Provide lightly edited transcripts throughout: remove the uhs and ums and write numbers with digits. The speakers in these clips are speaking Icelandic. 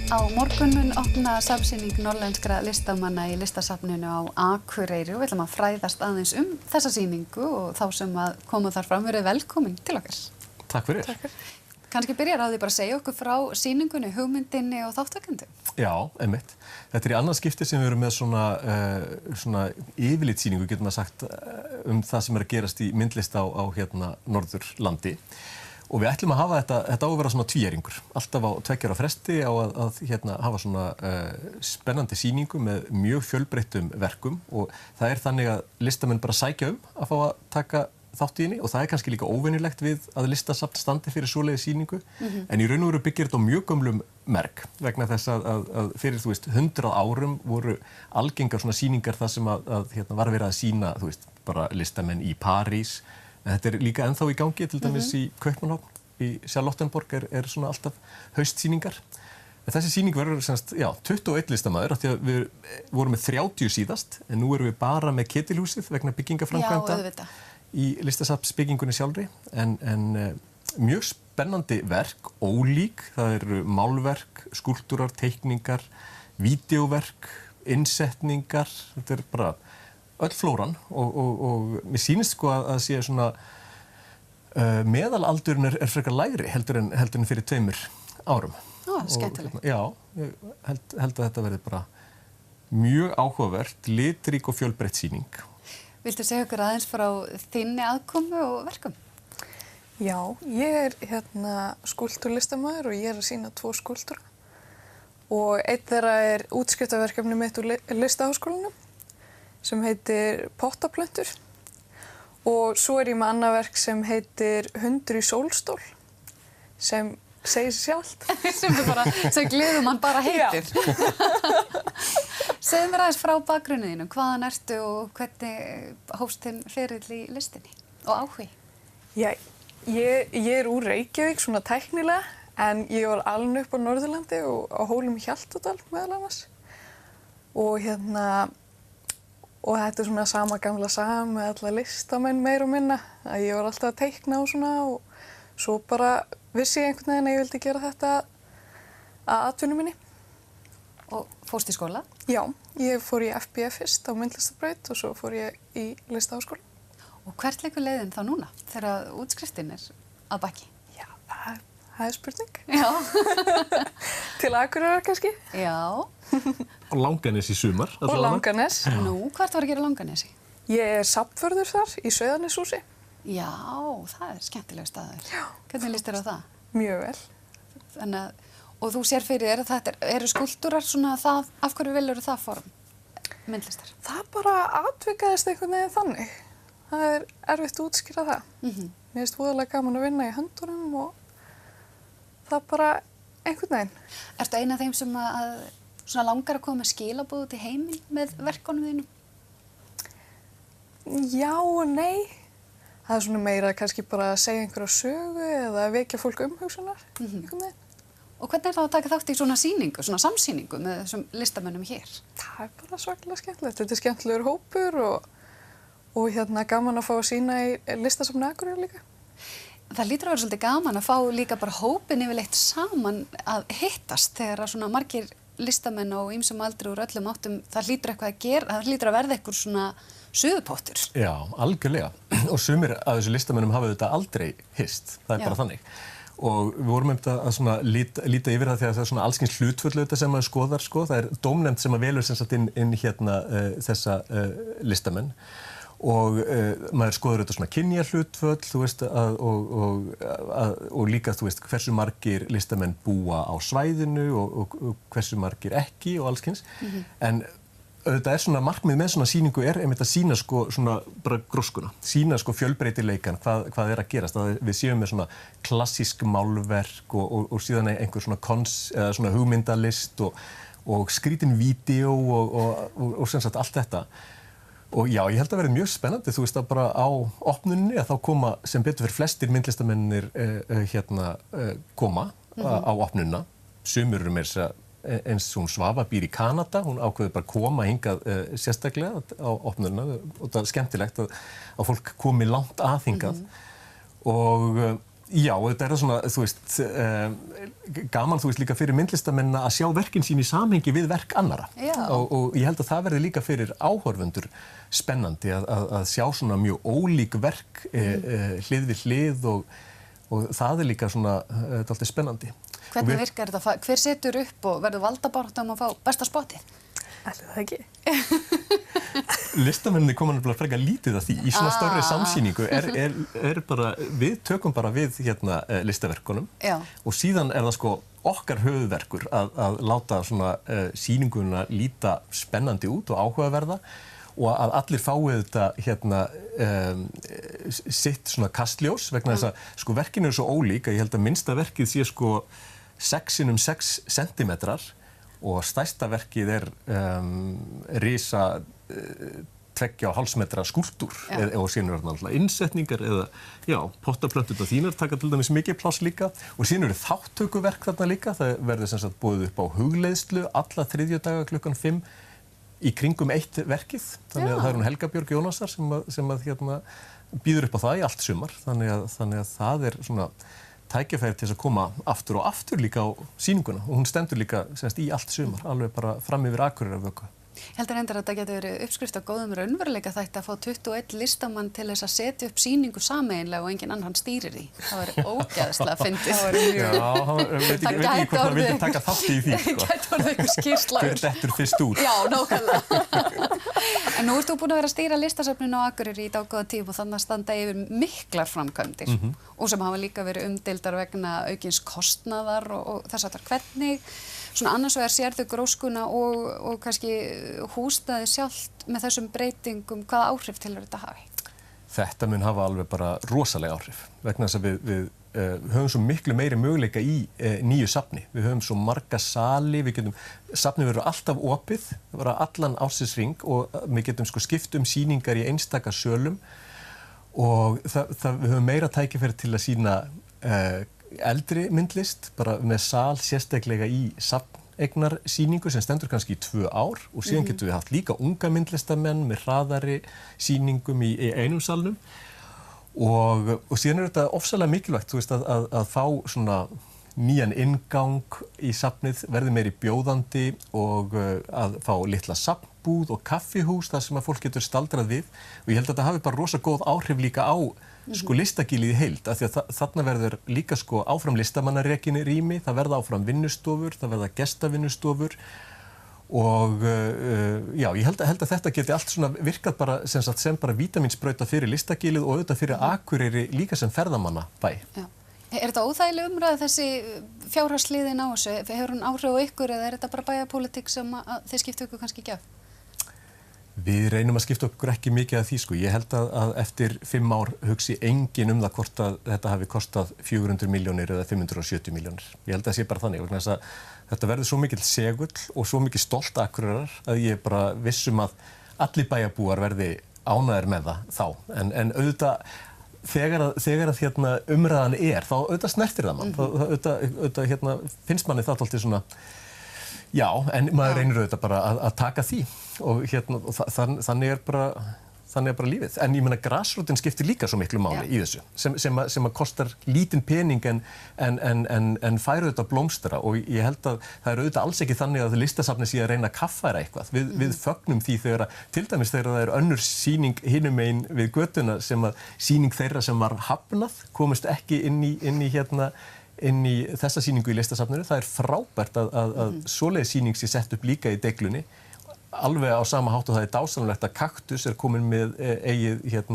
Á morgun mun opna safnsýning norðlenskra listamanna í listasafninu á Akureyri og við ætlum að fræðast aðeins þessa sýningu og þá sem að koma þar fram verið velkomin til okkar. Takk fyrir. Takk fyrir. Kannski byrjar á því bara að segja okkur frá sýningunni, hugmyndinni og þáttakendum. Já, einmitt. Þetta í annað skipti sem við erum með svona yfirlitssýningu, getur maður sagt, það sem að gerast í myndlist á Norðurlandi. Og við ætlum að hafa þetta á að vera svona tvíæringur. Alltaf á 2 ára fresti á að hafa svona spennandi sýningu með mjög fjölbreyttum verkum og það er þannig að listamenn bara sækja að fá að taka þátt í henni og það er kannski líka óvenjulegt við að listasafn standi fyrir svoleiðis sýningu en í raun og veru byggir þetta á mjög gömlum merg vegna þess að fyrir 100 árum voru algengar svona sýningar þar sem var verið að sýna bara listamenn í París. Þetta er líka ennþá í gangi, til dæmis í Kaupmannahöfn, í Charlottenborg er svona alltaf haustsýningar. Þessi sýning verður 21 listamaður, af því að við vorum með 30 síðast, en nú erum við bara með Ketilhúsið vegna byggingaframkvæmda í listasafnsbyggingunni sjálfri, en mjög spennandi verk, ólík, það eru málverk, skúlptúrar, teikningar, vídeóverk, innsetningar, þetta er bara öll flóran og mér sýnist að sé svona meðalaldurinn er frekar lægri heldur en fyrir 2 árum. Skemmtilegt. Já, ég held að þetta verði bara mjög áhugavert, litrík og fjölbreytt sýning. Viltu segja okkur aðeins frá þinni aðkomu og verkum? Já, ég skúlptúrlistamaður og ég að sýna 2 skúlptúra og einn þeirra er útskriftarverkefni mitt úr Listaháskólanum sem heitir Pottaplöntur og svo er ég með annað verk sem heitir Hundur í sólstól sem segir sig sjálft. sem gleðumann bara heitir. Segðu mér aðeins frá bakgrunniðinu, hvaðan ertu og hvernig hófst þinn ferill í listinni og áhugi? Já, ég er úr Reykjavík svona tæknilega en ég var alin upp á Norðurlandi og á Hólum í Hjaltadal meðal annars og þetta er svona sama gamla saga með alla listamenn meir og minna að ég var alltaf að teikna og svona og svo bara vissi ég einhvern veginn að ég vildi gera þetta að atvinnu minni. Og fórst í skóla? Já, ég fór í FBF fyrst á myndlistabraut og svo fór ég í Listaháskóla. Og hvert liggur leiðin þá núna þegar útskriftin er að baki? Já, það er spurning. Já. Til Akureyrar kannski? Já. Og Langanes í sumar. Og Langanes. Nú, hvert var að gera Langanesi? Ég er safnvörður þar í Sauðárneshúsi. Já, það er skemmtilegur staður. Já. Hvernig líst þér á það? Mjög vel. Og þú sér fyrir þér að þetta eru skúlptúrar svona það, af hverju viljurðu það form myndlistar? Það bara atvikaðist einhvern veginn þannig. Það er erfitt að útskýra það. Mér finnst voðalega gaman að vinna í höndunum og það bara einhvern veginn. Ertu ein af þeim sem svona langar að koma með skilaboð út í heiminn með verkunum þínum? Já og nei. Það er svona meira kannski bara að segja einhverja sögu eða að vekja fólk umhugsunar. Einhvern veginn. Og hvernig er það að taka þátt í svona sýningu, svona samsýningu með þessum listamönnum hér? Það er bara svakalega skemmtilegt. Þetta er skemmtilegur hópur og gaman að fá að sýna í Listasafni Akureyrar líka. Það lítur að vera svolítið gaman að fá líka bara hópin yfirleitt saman að hittast þegar að svona margir listamenn á ýmsum aldri úr öllum áttum, það lítur eitthvað að gera, það lítur að verða eitthvað svona suðupottur. Já, algjörlega. Og sumir af þessu listamennum hafa þetta aldrei hist, það er bara þannig. Og við vorum að svona líta yfir það þegar það er svona allskyns hlutföll sem maður skoðar, það er dómnefnd sem að velur sem sagt inn þessa listamenn og maður skoður þetta svona kynjahlutföll, og líka, hversu margir listamenn búa á svæðinu og hversu margir ekki og allskyns. En auðvitað er svona markmið með svona sýningu er einmitt að sýna svona bara gróskuna, sýna fjölbreytileikan, hvað er að gerast, að við séum með svona klassísk málverk og síðan einhver svona hugmyndalist og skrítin vídeó og sem sagt allt þetta. Og já, ég held að verði mjög spennandi, að bara á opnuninni að þá koma sem betur fyrir flestir myndlistamennir koma á opnunina, sumur eru meira eins hún Svava býr í Kanada, hún ákveður bara að koma hingað sérstaklega á opnunina og það er skemmtilegt að fólk komi langt að hingað og Já, þetta það svona, þú veist, gaman, þú veist, líka fyrir myndlistamennina að sjá verkin sín í samhengi við verk annarra. Og ég held að það verði líka fyrir áhorfendur spennandi að sjá svona mjög ólík verk hlið við hlið og það líka svona dálítið spennandi. Hvernig virkar þetta? Hver setur upp og verður valdabarátta að fá besta spottið? Ætli það ekki? Listamenninni koma nefnilega frekar lítið að því í svona stórri samsýningu bara, við tökum bara við listaverkunum og síðan það sko okkar höfuðverkur að láta svona sýninguna líta spennandi út og áhugaverða og að allir fái þetta sitt svona kastljós vegna þess að sko verkin eru svo ólík að ég held að minnsta verkið sé sko 6 x 6 sentimetrar og stærsta verkið risa 2,5 metra skúlptúr og síðan eru alltaf innsetningar eða pottaplöntur þínar taka til dæmis mikið pláss líka og síðan eru þáttökuverk þarna líka, það verður sem sagt boðið upp á hugleiðslu alla þriðjudaga klukkan 5 í kringum 1 verkið, þannig að það er Helga Björg Jónasar sem býður upp á það í allt sumar, þannig að það svona tækifæri til þess að koma aftur og aftur líka á sýninguna og hún stendur líka í allt sumar, alveg bara fram yfir Akureyrarvöku. Ég held að þetta getur verið uppskrift á góðum raunveruleika þætti að fá 21 listamann til þess að setja upp sýningu sameiginlega og enginn annan stýrir því. Það var ógeðslega fyndið. Veit ekki hvort það vildi taka þátt í því. Það gæti orðið eitthvað skýrslagur. Hver dettur fyrst út. Já, nákvæmlega. En nú ert þú búin að vera að stýra listasafninu á Akureyri í dágóða tíma og þannig að standa yfir miklar framkvæmdir og sem hafa líka verið umdeildar vegna aukins kostnaðar og þess aftar. Hvernig svona annars vegar sérðu gróskuna og kannski húsnæði sjálft með þessum breytingum, hvaða áhrif til þetta hafi? Þetta mun hafa alveg bara rosalega áhrif vegna þess að við höfum svo miklu meiri möguleika í nýju safni. Við höfum svo marga sali, safnið verður alltaf opið, bara allan ársins hring og við getum sko skipt sýningar í einstaka sölum og við höfum meira tækifæri til að sýna eldri myndlist, bara með sal sérstaklega í safneignarsýningu sem stendur kannski í 2 ár og síðan getum við haft líka unga myndlistamenn með hraðari sýningum í einum salnum og síðan þetta ofsalega mikilvægt, þú veist, að fá svona nýjan inngang í safnið, verði meiri bjóðandi og að fá litla safnbúð og kaffihús þar sem að fólk getur staldrað við og ég held að þetta hafi bara rosa góð áhrif líka á sko listagilið í heild, af því að þarna verður líka sko áfram listamannarekinni rými, það verða áfram vinnustofur, það verða gestavinnustofur og ég held að þetta geti allt svona virkað bara sem bara vítamínsbrauta fyrir listagilið og auðvitað fyrir Akureyri líka sem ferðamannabæ. Já. Er þetta óþægileg umræða þessi fjárhagsliðin á þessu? Hefur hún áhrif á ykkur eða er þetta bara bæjarpólitík sem þið skiptu ykkur kannski ekki af? Við reynum að skipta okkur ekki mikið af því sko. Ég held að eftir 5 ár hugsi enginn það hvort að þetta hafi kostað 400 milljónir eða 570 milljónir. Ég held að það sé bara þannig, vegna þess að þetta verður svo mikill segull og svo mikið stolt Akureyrar að ég bara vissum að allir bæjarbúar verði ánægðir með það þá. En auðvitað þegar að umræðan þá auðvitað snertir það mann. Auðvitað finnst manni það dálítið svona. Já, en maður reynir auðvitað bara að taka því og þannig er bara lífið. En ég meina grasrótin skiptir líka svo miklu máli í þessu sem að kostar lítinn pening en fær auðvitað blómstra og ég held að það er auðvitað alls ekki þannig að listasafnið sé að reyna að kaffæra eitthvað. Við fögnum því til dæmis þegar það er önnur sýning hinum megin við götuna sem að sýning þeirra sem var hafnað komist ekki inn í þessa sýningu í listasafninu. Það er frábært að svoleiðis sýning sé sett upp líka í Deiglunni. Alveg á sama hátt og það er dásamlegt að Kaktus er komin með eigið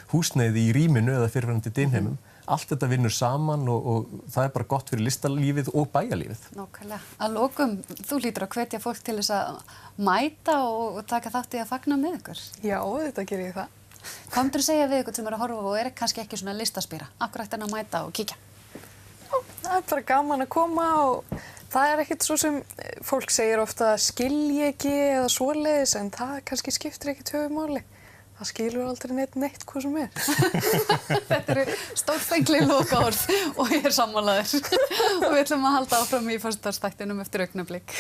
húsnæði í rýminu eða fyrrverandi dynheimum. Allt þetta vinnur saman og það er bara gott fyrir listalífið og bæjarlífið. Nákvæmlega. Að lokum, þú hlýtur að hvetja fólk til þess að mæta og taka þátt í að fagna með ykkur. Já, þetta gerir ég það. Hvað myndirðu segja við ykkur sem er að horfa og er kannski ekki svona listaspíra? Akkur ætti að mæta og kíkja? Það er bara gaman að koma og það er ekkert svo sem fólk segir ofta skilji ekki eða svoleiðis en það kannski skiptir ekkert höfuðmáli. Það skilur aldrei neitt hvað sem er. Þetta eru stórfengleg lokaorð og ég er sammálaður. Og við ætlum að halda áfram í föstudagsþættinum eftir augnablik.